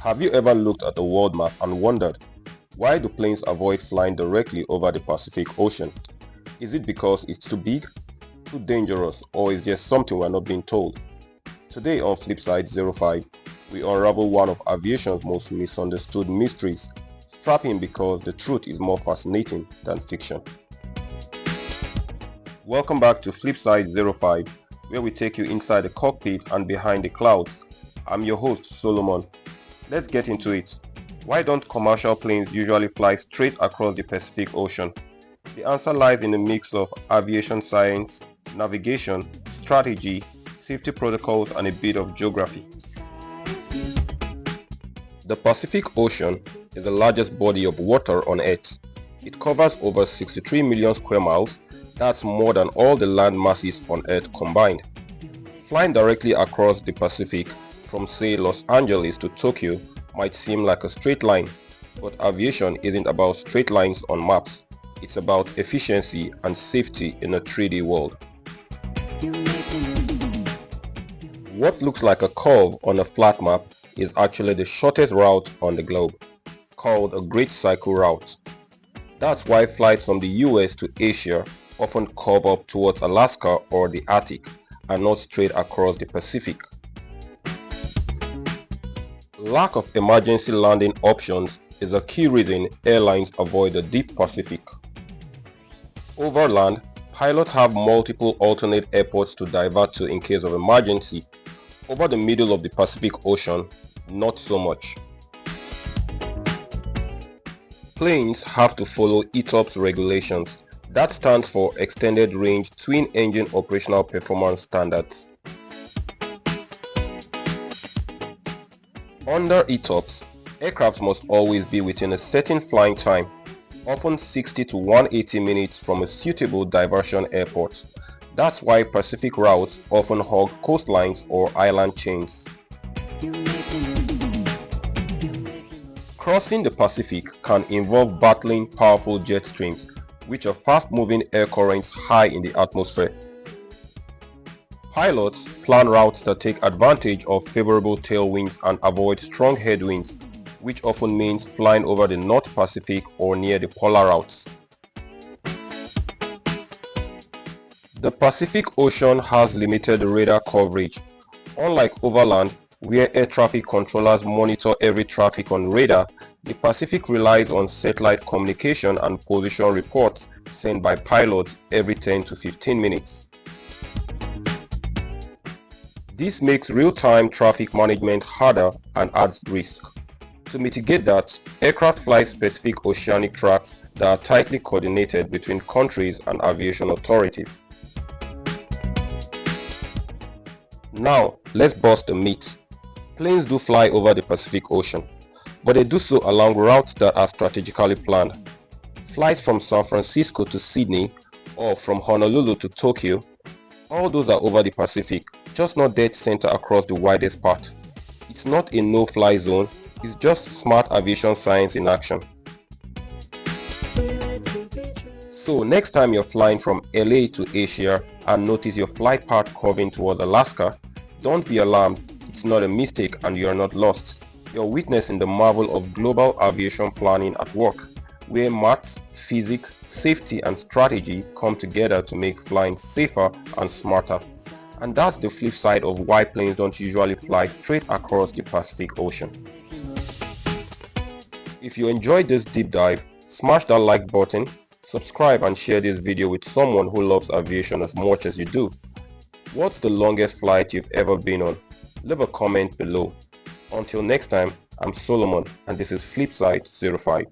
Have you ever looked at a world map and wondered, why do planes avoid flying directly over the Pacific Ocean? Is it because it's too big, too dangerous, or is there something we're not being told? Today on Flipside 05, we unravel one of aviation's most misunderstood mysteries, strap in because the truth is more fascinating than fiction. Welcome back to Flipside 05, where we take you inside the cockpit and behind the clouds. I'm your host Solomon. Let's get into it. Why don't commercial planes usually fly straight across the Pacific Ocean? The answer lies in a mix of aviation science, navigation, strategy, safety protocols, and a bit of geography. The Pacific Ocean is the largest body of water on Earth. It covers over 63 million square miles. That's more than all the land masses on Earth combined. Flying directly across the Pacific from say Los Angeles to Tokyo might seem like a straight line, but aviation isn't about straight lines on maps. It's about efficiency and safety in a 3D world. What looks like a curve on a flat map is actually the shortest route on the globe, called a Great Circle Route. That's why flights from the US to Asia often curve up towards Alaska or the Arctic and not straight across the Pacific. Lack of emergency landing options is a key reason airlines avoid the deep Pacific. Over land, pilots have multiple alternate airports to divert to in case of emergency. Over the middle of the Pacific Ocean, not so much. Planes have to follow ETOPS regulations. That stands for Extended Range Twin Engine Operational Performance Standards. Under ETOPS, aircraft must always be within a certain flying time, often 60 to 180 minutes from a suitable diversion airport. That's why Pacific routes often hug coastlines or island chains. Crossing the Pacific can involve battling powerful jet streams, which are fast-moving air currents high in the atmosphere. Pilots plan routes that take advantage of favorable tailwinds and avoid strong headwinds, which often means flying over the North Pacific or near the polar routes. The Pacific Ocean has limited radar coverage. Unlike overland, where air traffic controllers monitor every traffic on radar, the Pacific relies on satellite communication and position reports sent by pilots every 10 to 15 minutes. This makes real-time traffic management harder and adds risk. To mitigate that, aircraft fly specific oceanic tracks that are tightly coordinated between countries and aviation authorities. Now, let's bust a myth. Planes do fly over the Pacific Ocean, but they do so along routes that are strategically planned. Flights from San Francisco to Sydney or from Honolulu to Tokyo, all those are over the Pacific, just not dead center across the widest part. It's not a no-fly zone, it's just smart aviation science in action. So next time you're flying from LA to Asia and notice your flight path curving towards Alaska, don't be alarmed, it's not a mistake and you are not lost. You're witnessing the marvel of global aviation planning at work, where maths, physics, safety and strategy come together to make flying safer and smarter. And that's the flip side of why planes don't usually fly straight across the Pacific Ocean. If you enjoyed this deep dive, smash that like button, subscribe and share this video with someone who loves aviation as much as you do. What's the longest flight you've ever been on? Leave a comment below. Until next time, I'm Solomon and this is Flipside 05.